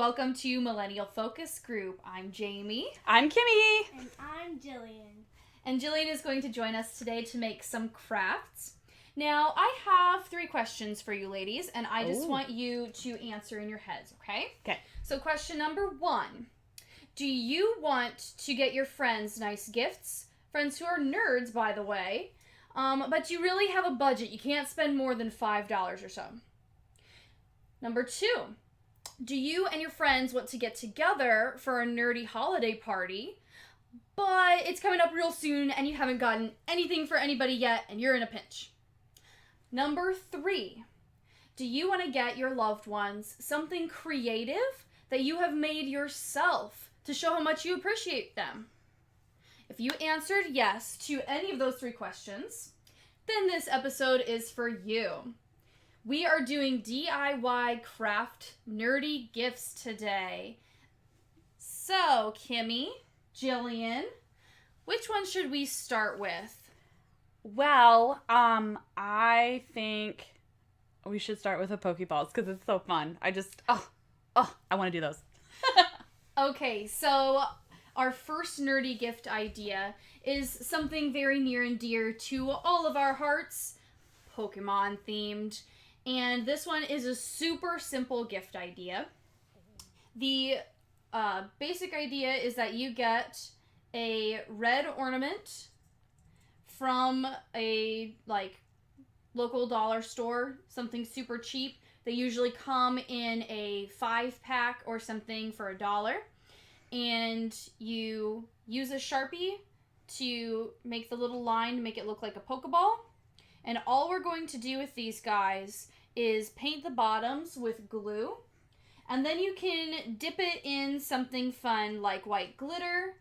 welcome to Millennial Focus Group. I'm Jamie. I'm Kimi. And I'm Jillian. And Jillian is going to join us today to make some crafts. Now, I have 3 questions for you ladies, and I just want you to answer in your heads, okay? Okay. So question number 1. Do you want to get your friends nice gifts? Friends who are nerds, by the way. But you really have a budget. You can't spend more than $5 or so. Number 2. Do you and your friends want to get together for a nerdy holiday party, but it's coming up real soon and you haven't gotten anything for anybody yet and you're in a pinch? Number 3. Do you want to get your loved ones something creative that you have made yourself to show how much you appreciate them? If you answered yes to any of those 3 questions, then this episode is for you. We are doing DIY craft nerdy gifts today. So, Kimi, Jillian, which one should we start with? Well, I think we should start with the Pokeballs because it's so fun. I want to do those. Okay, so our first nerdy gift idea is something very near and dear to all of our hearts, Pokemon themed. And this one is a super simple gift idea. The basic idea is that you get a red ornament from a local dollar store, something super cheap. They usually come in a 5-pack or something for $1. And you use a Sharpie to make the little line to make it look like a Pokeball. And all we're going to do with these guys is paint the bottoms with glue. And then you can dip it in something fun like white glitter.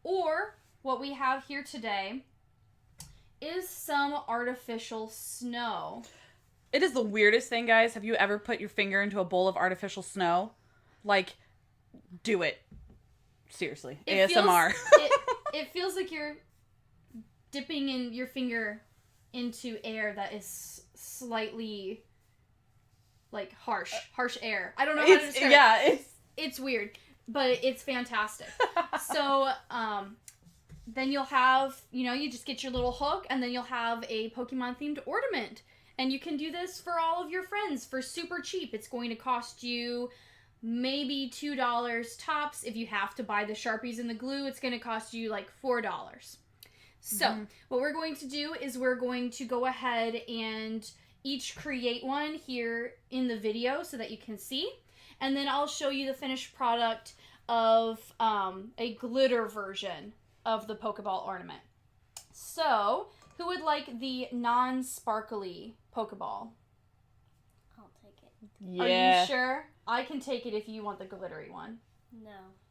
Or what we have here today is some artificial snow. It is the weirdest thing, guys. Have you ever put your finger into a bowl of artificial snow? Do it. Seriously. ASMR. It feels like you're dipping in your finger into air that is slightly harsh air. I don't know how to describe it. Yeah, it's weird, but it's fantastic. So, then you'll have, you just get your little hook, and then you'll have a Pokemon-themed ornament. And you can do this for all of your friends for super cheap. It's going to cost you maybe $2 tops. If you have to buy the Sharpies and the glue, it's going to cost you $4. So, what we're going to do is we're going to go ahead and each create one here in the video so that you can see. And then I'll show you the finished product of a glitter version of the Pokeball ornament. So, who would like the non-sparkly Pokeball? I'll take it. Yeah. Are you sure? I can take it if you want the glittery one.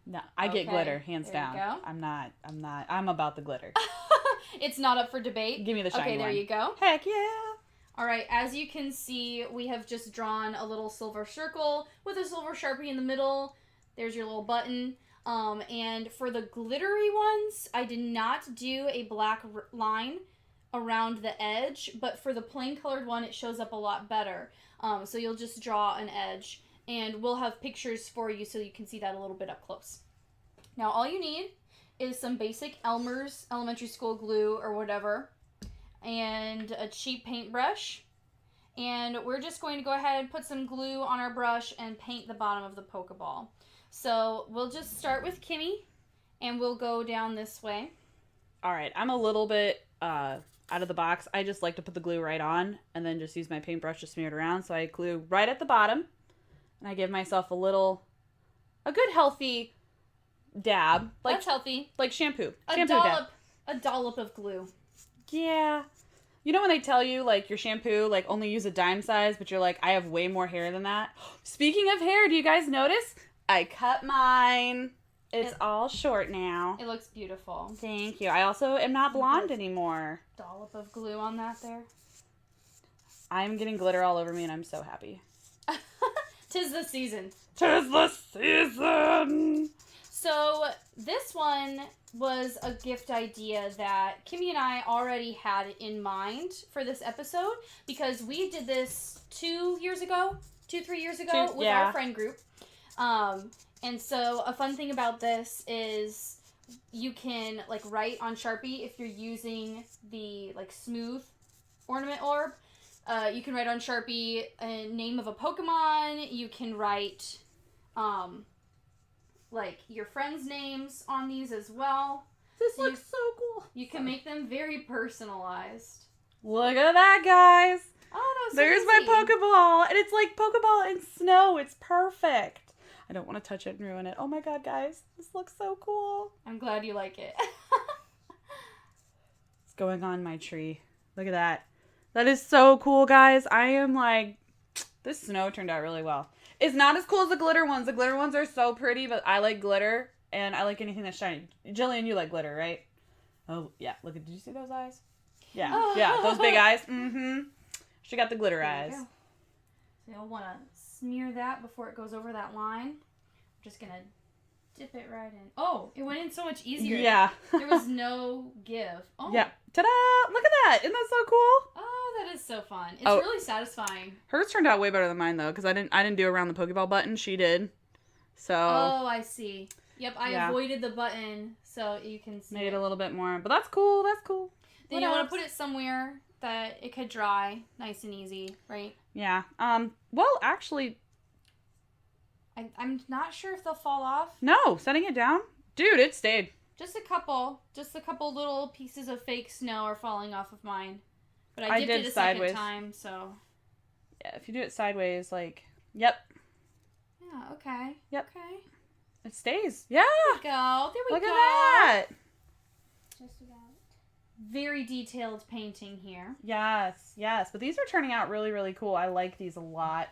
No, I get Okay, glitter, hands there you down. go. I'm about the glitter. It's not up for debate. Give me the shiny Okay, there one. you go. Heck yeah. All right, as you can see, we have just drawn a little silver circle with a silver Sharpie in the middle. There's your little button. And for the glittery ones, I did not do a black line around the edge, but for the plain colored one, it shows up a lot better. So you'll just draw an edge, and we'll have pictures for you so you can see that a little bit up close. Now, all you need is some basic Elmer's elementary school glue or whatever, and a cheap paintbrush. And we're just going to go ahead and put some glue on our brush and paint the bottom of the Pokeball. So we'll just start with Kimi, and we'll go down this way. All right, I'm a little bit out of the box. I just like to put the glue right on and then just use my paintbrush to smear it around. So I glue right at the bottom, and I give myself a good healthy dab. That's healthy. Like shampoo. A dollop of glue. Yeah. You know when they tell you, your shampoo, only use a dime size, but you're like, I have way more hair than that? Speaking of hair, do you guys notice? I cut mine. It's all short now. It looks beautiful. Thank you. I also am not blonde anymore. Dollop of glue on that there. I'm getting glitter all over me, and I'm so happy. 'Tis the season. 'Tis the season! So this one was a gift idea that Kimi and I already had in mind for this episode because we did this 3 years ago with our friend group. And so a fun thing about this is you can like write on Sharpie if you're using the like smooth ornament orb. You can write on Sharpie a name of a Pokemon. You can write like your friends' names on these as well. This looks so cool. You can make them very personalized. Look at that, guys. Oh, that was so There's easy. my Pokeball. And it's like Pokeball in snow. It's perfect. I don't want to touch it and ruin it. Oh my god, guys. This looks so cool. I'm glad you like it. It's going on my tree. Look at that. That is so cool, guys. I am like, this snow turned out really well. It's not as cool as the glitter ones. The glitter ones are so pretty, but I like glitter, and I like anything that's shiny. Jillian, you like glitter, right? Oh, yeah. Look at, did you see those eyes? Yeah. Oh. Yeah, those big eyes. Mm-hmm. She got the glitter There eyes. you go. So you'll want to smear that before it goes over that line. I'm just going to dip it right in. Oh, it went in so much easier. Yeah. There was no give. Oh. Yeah. Ta-da! Look at that. Isn't that so cool? Oh, that is so fun. It's Oh. really satisfying. Hers turned out way better than mine, though, because I didn't do around the Pokeball button. She did. So. Oh, I see. Yep, I Yeah. avoided the button so you can see Made it a little bit more. But that's cool. That's cool. Then you want to put it somewhere that it could dry nice and easy, right? Yeah. Well, actually, I'm not sure if they'll fall off. no. Setting it down? Dude, it stayed. Just a couple little pieces of fake snow are falling off of mine. But I I dipped did it a sideways. second time, so. Yeah, if you do it sideways, like, yep. Yeah, okay. Yep. Okay. It stays. Yeah. There we go. There we Look go. at that. Just about. Very detailed painting here. Yes, yes. But these are turning out really, really cool. I like these a lot.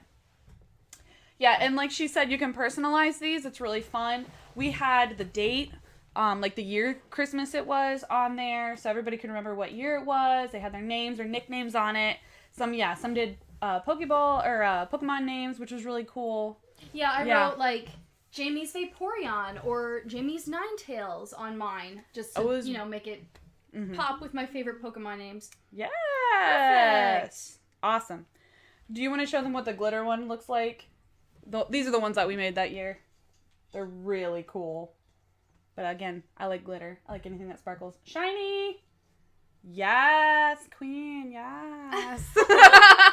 Yeah, and like she said, you can personalize these. It's really fun. We had the date, like the year Christmas it was on there, so everybody can remember what year it was. They had their names or nicknames on it. Some did Pokeball or Pokemon names, which was really cool. Yeah, I Yeah. wrote like Jamie's Vaporeon or Jamie's Ninetales on mine. Just to, Oh, it was- make it Mhm. pop with my favorite Pokemon names. Yes. Perfect. Awesome. Do you want to show them what the glitter one looks like? These are the ones that we made that year. They're really cool. But again, I like glitter. I like anything that sparkles. Shiny! Yes, queen, yes.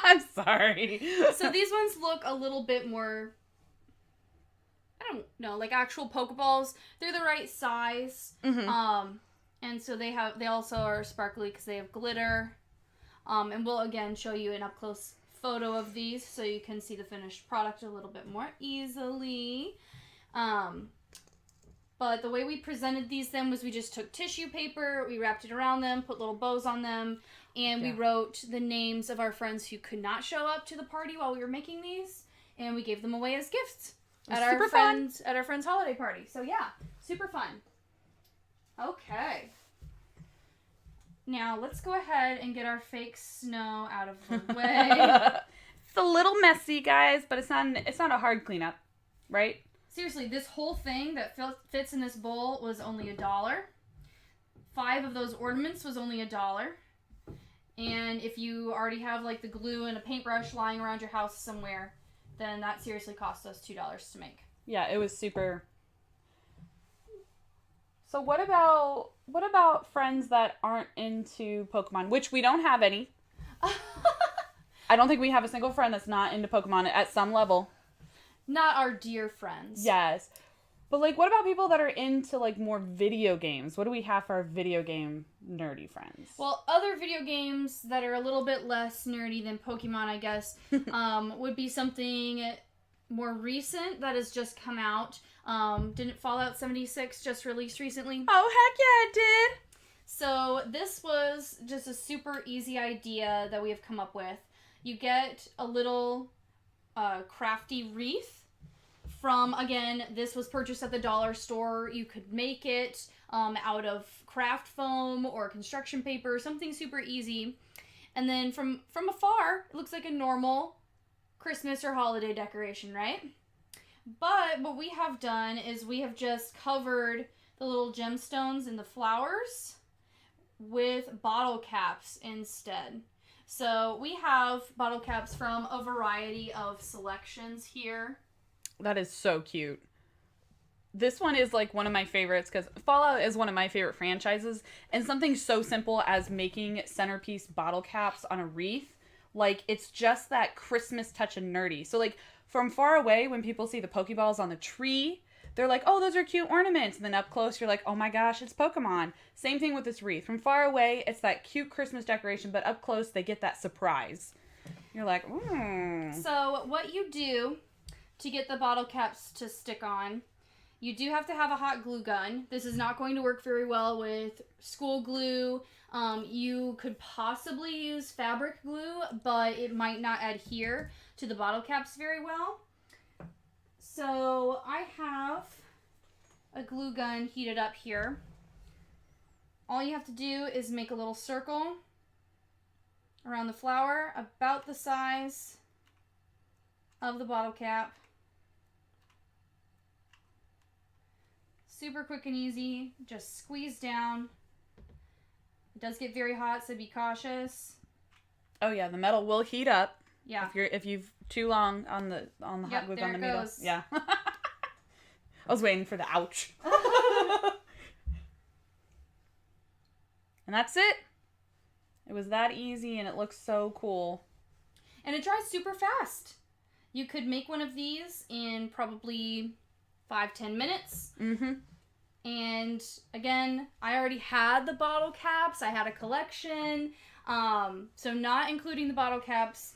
I'm sorry. So these ones look a little bit more, I don't know, like actual Pokeballs. They're the right size. Mhm. And so they also are sparkly because they have glitter. And we'll again show you an up close photo of these so you can see the finished product a little bit more easily. But the way we presented these then was we just took tissue paper, we wrapped it around them, put little bows on them, and we Yeah. wrote the names of our friends who could not show up to the party while we were making these, and we gave them away as gifts It was at super our fun. friend's holiday party. So yeah, super fun. Okay. Now let's go ahead and get our fake snow out of the way. It's a little messy, guys, but it's not a hard cleanup, right? Seriously, this whole thing that fits in this bowl was only $1. 5 of those ornaments was only $1. And if you already have like the glue and a paintbrush lying around your house somewhere, then that seriously cost us $2 to make. Yeah, it was super. So what about friends that aren't into Pokemon, which we don't have any. I don't think we have a single friend that's not into Pokemon at some level. Not our dear friends. Yes. But like what about people that are into like more video games? What do we have for our video game nerdy friends? Well, other video games that are a little bit less nerdy than Pokemon, I guess, would be something more recent that has just come out. Didn't Fallout 76 just released recently? Oh, heck yeah, it did. So this was just a super easy idea that we have come up with. You get a little crafty wreath from, again, this was purchased at the dollar store. You could make it out of craft foam or construction paper, something super easy. And then from afar, it looks like a normal Christmas or holiday decoration, right? But what we have done is we have just covered the little gemstones and the flowers with bottle caps instead. So we have bottle caps from a variety of selections here. That is so cute. This one is like one of my favorites because Fallout is one of my favorite franchises, and something so simple as making centerpiece bottle caps on a wreath, like it's just that Christmas touch of nerdy. So like from far away, when people see the Pokeballs on the tree, they're like, oh, those are cute ornaments. And then up close, you're like, oh my gosh, it's Pokemon. Same thing with this wreath. From far away, it's that cute Christmas decoration, but up close, they get that surprise. You're like, So what you do to get the bottle caps to stick on, you do have to have a hot glue gun. This is not going to work very well with school glue. You could possibly use fabric glue, but it might not adhere to the bottle caps very well. So I have a glue gun heated up here. All you have to do is make a little circle around the flower about the size of the bottle cap. Super quick and easy. Just squeeze down. It does get very hot, so be cautious. oh yeah, the metal will heat up. Yeah. If you've too long on the hot glue on the needle. Goes. Yeah. I was waiting for the ouch. And that's it. It was that easy, and it looks so cool. And it dries super fast. You could make one of these in probably 5-10 minutes. Mm-hmm. And again, I already had the bottle caps. I had a collection. So not including the bottle caps,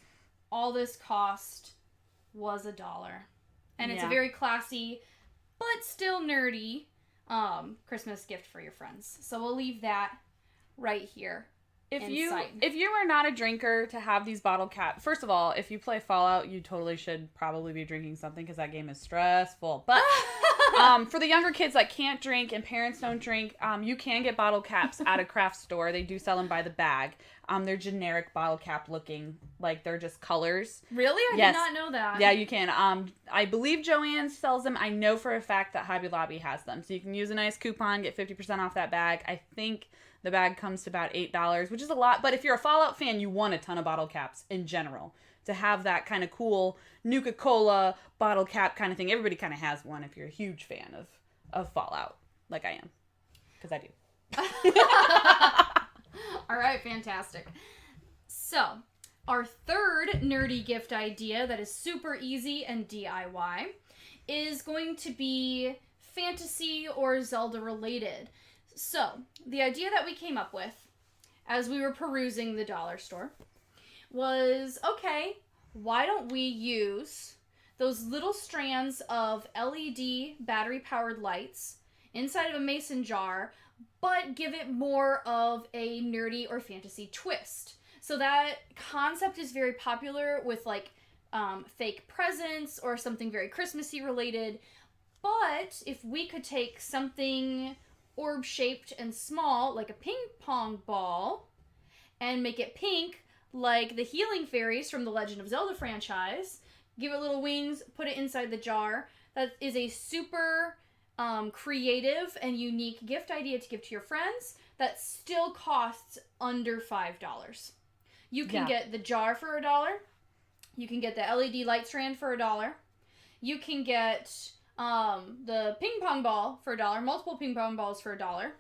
all this cost was $1. And it's a very classy, but still nerdy, Christmas gift for your friends. So we'll leave that right here. If you are not a drinker to have these bottle caps, first of all, if you play Fallout, you totally should probably be drinking something because that game is stressful. But for the younger kids that can't drink and parents don't drink, you can get bottle caps at a craft store. They do sell them by the bag. They're generic bottle cap looking, like they're just colors. Really? I did not know that. Yeah, you can. I believe Joanne sells them. I know for a fact that Hobby Lobby has them. So you can use a nice coupon, get 50% off that bag. I think the bag comes to about $8, which is a lot. But if you're a Fallout fan, you want a ton of bottle caps in general. To have that kind of cool Nuka-Cola bottle cap kind of thing. Everybody kind of has one if you're a huge fan of Fallout, like I am. Because I do. All right, fantastic. So, our third nerdy gift idea that is super easy and DIY is going to be fantasy or Zelda related. So, the idea that we came up with as we were perusing the dollar store was, okay, why don't we use those little strands of LED battery-powered lights inside of a mason jar, but give it more of a nerdy or fantasy twist. So that concept is very popular with like fake presents or something very Christmassy related. But if we could take something orb-shaped and small, like a ping pong ball, and make it pink, like the healing fairies from the Legend of Zelda franchise, give it little wings, put it inside the jar. That is a super creative and unique gift idea to give to your friends that still costs under $5. You can get the jar for $1. You can get the LED light strand for $1. You can get the ping pong ball for $1, multiple ping pong balls for $1.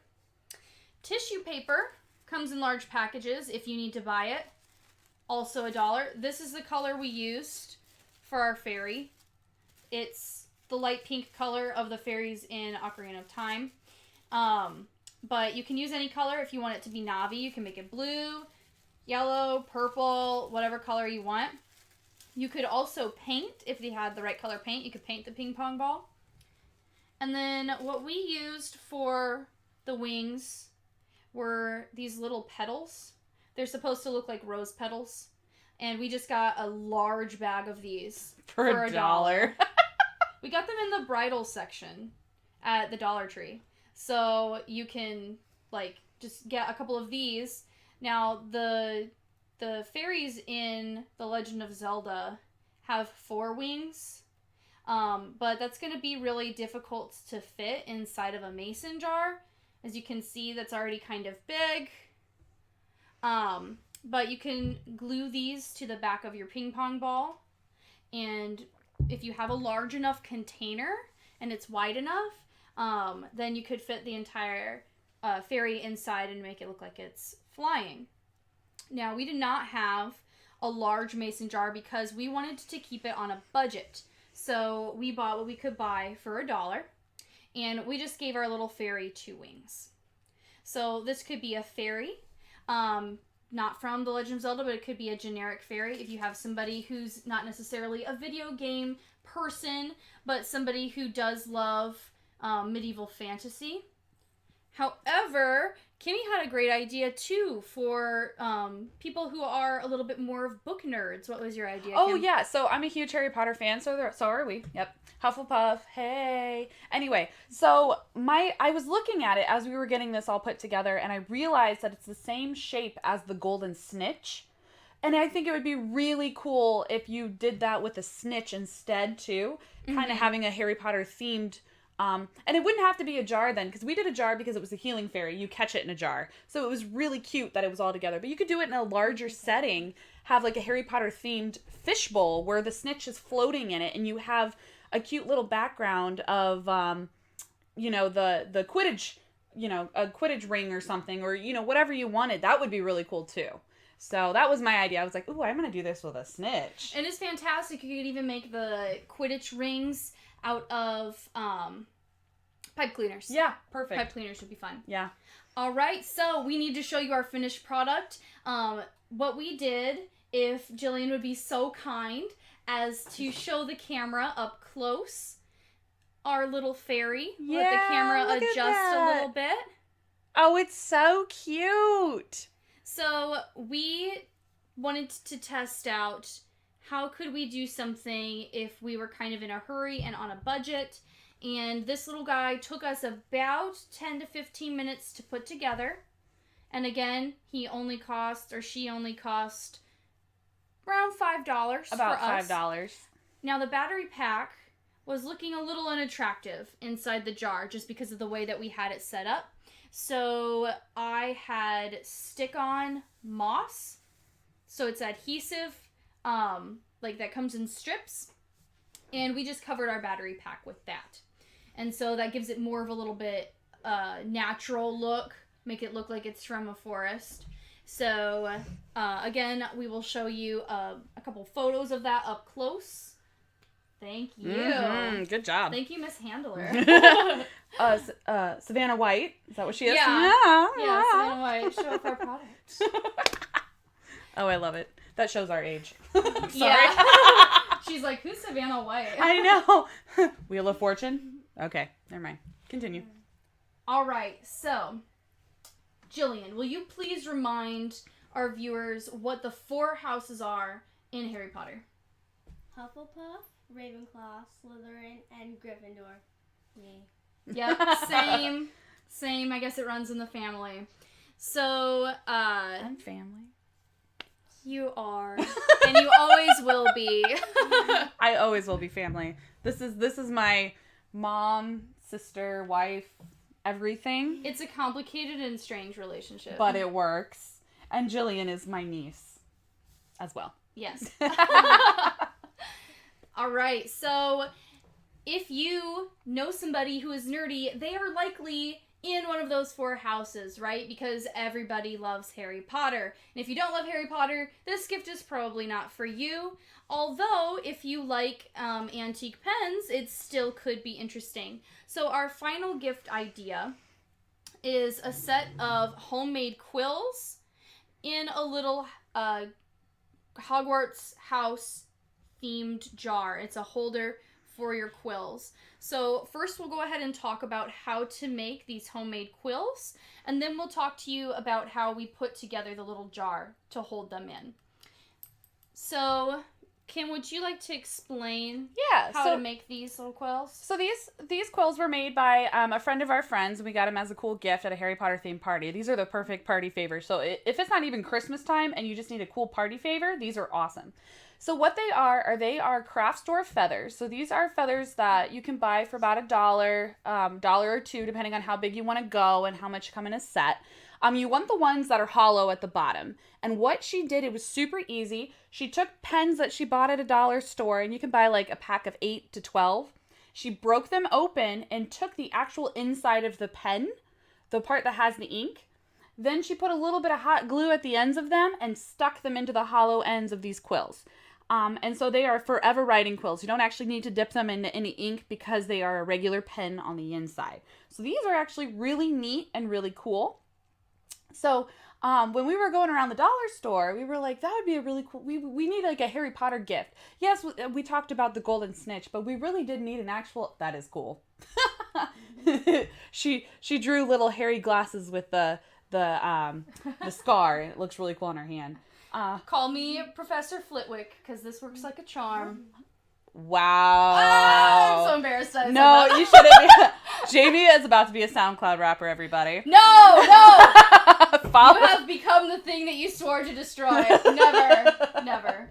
Tissue paper comes in large packages if you need to buy it, also $1. This is the color we used for our fairy. It's the light pink color of the fairies in Ocarina of Time. But you can use any color. If you want it to be Navi, you can make it blue, yellow, purple, whatever color you want. You could also paint, if you had the right color paint, you could paint the ping pong ball. And then what we used for the wings were these little petals. They're supposed to look like rose petals. And we just got a large bag of these for $1. We got them in the bridal section at the Dollar Tree. So you can, like, just get a couple of these. Now, the fairies in The Legend of Zelda have 4 wings. But that's going to be really difficult to fit inside of a mason jar. As you can see, that's already kind of big. But you can glue these to the back of your ping pong ball and if you have a large enough container and it's wide enough, then you could fit the entire fairy inside and make it look like it's flying. Now, we did not have a large mason jar because we wanted to keep it on a budget. So we bought what we could buy for $1, and we just gave our little fairy 2 wings. So this could be a fairy, not from The Legend of Zelda, but it could be a generic fairy if you have somebody who's not necessarily a video game person, but somebody who does love medieval fantasy. However, Kimi had a great idea too for people who are a little bit more of book nerds. What was your idea, Oh, Kim? yeah. So I'm a huge Harry Potter fan, so are we. Yep. Hufflepuff. Hey. Anyway, so I was looking at it as we were getting this all put together, and I realized that it's the same shape as the golden snitch. And I think it would be really cool if you did that with a snitch instead too. Kind of having a Harry Potter themed. And it wouldn't have to be a jar then, because we did a jar because it was a healing fairy. You catch it in a jar. So it was really cute that it was all together. But you could do it in a larger setting, have like a Harry Potter themed fishbowl where the snitch is floating in it, and you have a cute little background of, the Quidditch, a Quidditch ring or something, or, whatever you wanted. That would be really cool too. So that was my idea. I was like, ooh, I'm going to do this with a snitch. And it's fantastic. You could even make the Quidditch rings out of pipe cleaners. Yeah, perfect. Pipe cleaners would be fun. Yeah. All right, so we need to show you our finished product. What we did, if Jillian would be so kind as to show the camera up close, our little fairy. Yeah, let the camera look at adjust that. a little bit. Oh, it's so cute. So we wanted to test out how could we do something if we were kind of in a hurry and on a budget. And this little guy took us about 10 to 15 minutes to put together. And again, she only cost around $5 About for us. $5. Now, the battery pack was looking a little unattractive inside the jar just because of the way that we had it set up. So I had stick-on moss. So it's adhesive, like that comes in strips. And we just covered our battery pack with that. And so that gives it more of a little bit natural look. Make it look like it's from a forest. So, again, we will show you a couple photos of that up close. Thank you. Mm-hmm. Good job. Thank you, Miss Handler. Savannah White. Is that what she is? Yeah. Yeah, Savannah White. Show off our product. Oh, I love it. That shows our age. Sorry. Yeah. She's like, who's Savannah White? I know. Wheel of Fortune? Okay, never mind. Continue. All right, so, Jillian, will you please remind our viewers what the 4 houses are in Harry Potter? Hufflepuff, Ravenclaw, Slytherin, and Gryffindor. Me. Yep, same. I guess it runs in the family. So, I'm family. you are, and you always will be. I always will be family. This is my mom, sister, wife, everything. It's a complicated and strange relationship. But it works. And Jillian is my niece as well. Yes. All right, so if you know somebody who is nerdy, they are likely in one of those 4 houses, right? Because everybody loves Harry Potter. And if you don't love Harry Potter, this gift is probably not for you. Although, if you like antique pens, it still could be interesting. So our final gift idea is a set of homemade quills in a little Hogwarts house themed jar. It's a holder for your quills. So first we'll go ahead and talk about how to make these homemade quills, and then we'll talk to you about how we put together the little jar to hold them in. So, Kim, would you like to explain how to make these little quills? So these quills were made by a friend of our friends, and we got them as a cool gift at a Harry Potter themed party. These are the perfect party favors. So if it's not even Christmas time and you just need a cool party favor, these are awesome. So what they are craft store feathers. So these are feathers that you can buy for about $1 or $2, depending on how big you want to go and how much come in a set. You want the ones that are hollow at the bottom. And what she did, it was super easy. She took pens that she bought at a dollar store, and you can buy like a pack of 8 to 12. She broke them open and took the actual inside of the pen, the part that has the ink. Then she put a little bit of hot glue at the ends of them and stuck them into the hollow ends of these quills. And so they are forever writing quills. You don't actually need to dip them into any ink because they are a regular pen on the inside. So these are actually really neat and really cool. So when we were going around the dollar store, we were like, that would be a really cool, we need like a Harry Potter gift. Yes, we talked about the golden snitch, but we really did need an actual, that is cool. She drew little hairy glasses with the scar. It looks really cool on her hand. Call me Professor Flitwick, because this works like a charm. Wow. I'm so embarrassed. No, you shouldn't be. Jamie is about to be a SoundCloud rapper, everybody. No! Follow. You have become the thing that you swore to destroy. Never.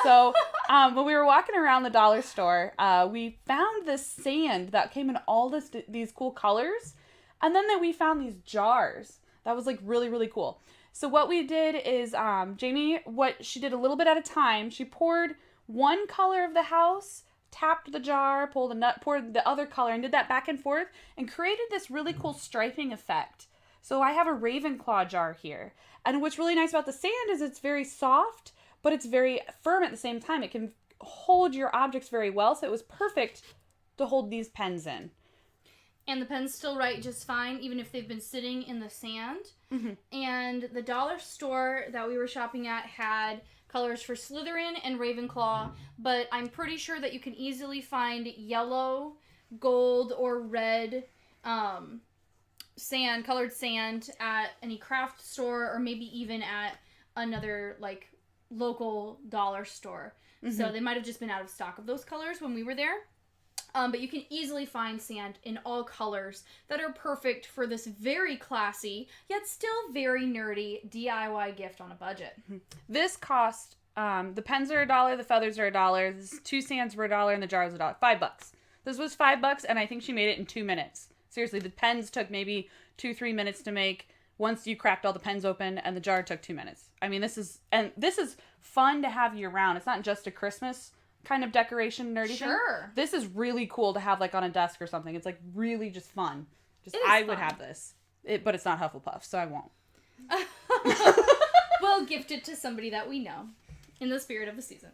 So, when we were walking around the dollar store, we found this sand that came in all these cool colors. And then we found these jars. That was like really, really cool. So what we did is, Jamie, what she did a little bit at a time, she poured one color of the house, tapped the jar, pulled a nut, poured the other color, and did that back and forth, and created this really cool striping effect. So I have a Ravenclaw jar here. And what's really nice about the sand is it's very soft, but it's very firm at the same time. It can hold your objects very well, so it was perfect to hold these pens in. And the pens still write just fine, even if they've been sitting in the sand. Mm-hmm. And the dollar store that we were shopping at had colors for Slytherin and Ravenclaw, but I'm pretty sure that you can easily find yellow, gold, or red colored sand at any craft store, or maybe even at another like local dollar store. Mm-hmm. So they might have just been out of stock of those colors when we were there. But you can easily find sand in all colors that are perfect for this very classy, yet still very nerdy DIY gift on a budget. This cost, the pens are $1, the feathers are $1, the 2 sands were $1, and the jar was $1. $5. This was $5, and I think she made it in 2 minutes. Seriously, the pens took maybe 2-3 minutes to make once you cracked all the pens open, and the jar took 2 minutes. I mean, this is fun to have year round. It's not just a Christmas kind of decoration nerdy thing. Sure. This is really cool to have like on a desk or something. It's like really just fun. Would have this. But it's not Hufflepuff, so I won't. We'll gift it to somebody that we know in the spirit of the season.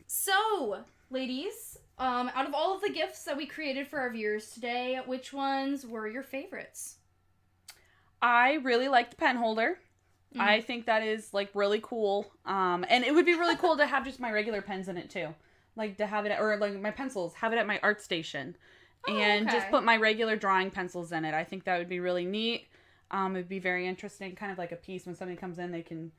So, ladies, out of all of the gifts that we created for our viewers today, which ones were your favorites? I really like the pen holder. Mm-hmm. I think that is, like, really cool. And it would be really cool to have just my regular pens in it, too. Like, to have it, or, like, my pencils, have it at my art station. And just put my regular drawing pencils in it. I think that would be really neat. It would be very interesting. Kind of like a piece when somebody comes in, they can,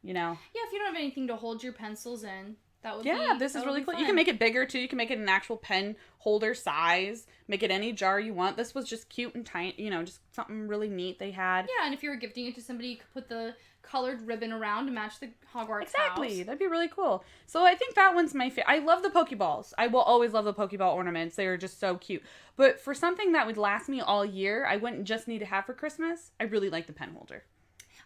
you know. Yeah, if you don't have anything to hold your pencils in, that would be Yeah, this is really cool. Fun. You can make it bigger, too. You can make it an actual pen holder size. Make it any jar you want. This was just cute and tiny, you know, just something really neat they had. Yeah, and if you were gifting it to somebody, you could put the colored ribbon around to match the Hogwarts Exactly. house. That'd be really cool. So I think that one's my favorite. I love the Pokeballs. I will always love the Pokeball ornaments. They are just so cute. But for something that would last me all year, I wouldn't just need to have for Christmas, I really like the pen holder.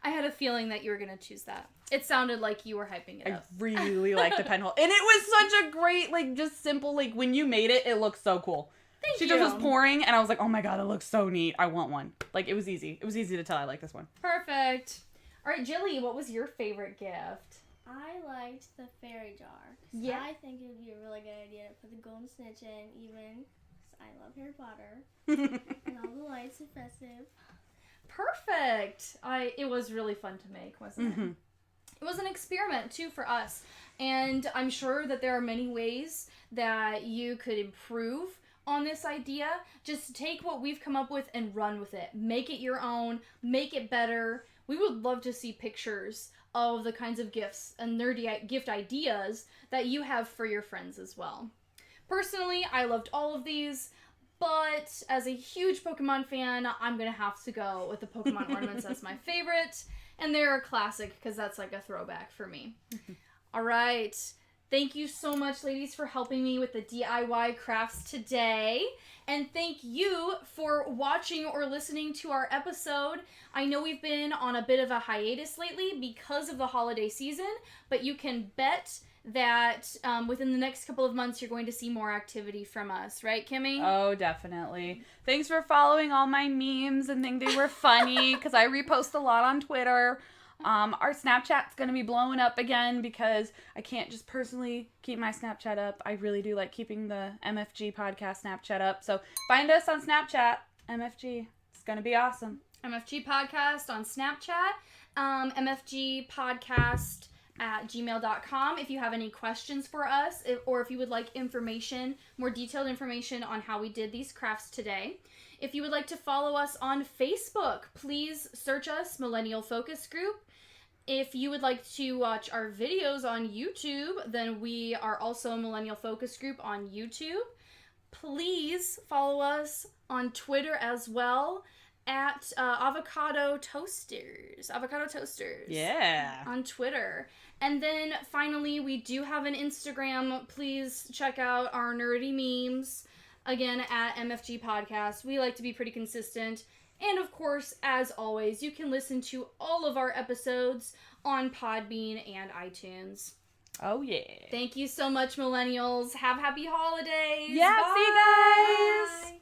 I had a feeling that you were going to choose that. It sounded like you were hyping it up. I really like the pen holder. And it was such a great, like, just simple, like, when you made it, it looked so cool. Thank you. She just was pouring, and I was like, oh my god, it looks so neat. I want one. Like, it was easy. It was easy to tell I like this one. Perfect. All right, Jilly, what was your favorite gift? I liked the fairy jar. Yeah. I think it would be a really good idea to put the golden snitch in, even because I love Harry Potter. And all the lights are festive. Perfect. It was really fun to make, wasn't it? It was an experiment, too, for us. And I'm sure that there are many ways that you could improve on this idea. Just take what we've come up with and run with it. Make it your own. Make it better. We would love to see pictures of the kinds of gifts and nerdy gift ideas that you have for your friends as well. Personally, I loved all of these. But as a huge Pokemon fan, I'm going to have to go with the Pokemon ornaments as my favorite. And they're a classic because that's like a throwback for me. All right. Thank you so much, ladies, for helping me with the DIY crafts today. And thank you for watching or listening to our episode. I know we've been on a bit of a hiatus lately because of the holiday season, but you can bet that within the next couple of months you're going to see more activity from us, right, Kimmy? Oh, definitely. Thanks for following all my memes and think they were funny, because I repost a lot on Twitter. Our Snapchat's going to be blowing up again because I can't just personally keep my Snapchat up. I really do like keeping the MFG podcast Snapchat up. So find us on Snapchat, MFG. It's going to be awesome. MFG Podcast on Snapchat, MFG Podcast at gmail.com if you have any questions for us, or if you would like information, more detailed information on how we did these crafts today. If you would like to follow us on Facebook, please search us, Millennial Focus Group. If you would like to watch our videos on YouTube, then we are also Millennial Focus Group on YouTube. Please follow us on Twitter as well at Avocado Toasters. Yeah. On Twitter. And then finally, we do have an Instagram. Please check out our nerdy memes. Again, at MFG Podcast. We like to be pretty consistent. And of course, as always, you can listen to all of our episodes on Podbean and iTunes. Oh, yeah. Thank you so much, Millennials. Have happy holidays. Yeah, Bye. see you guys. Bye.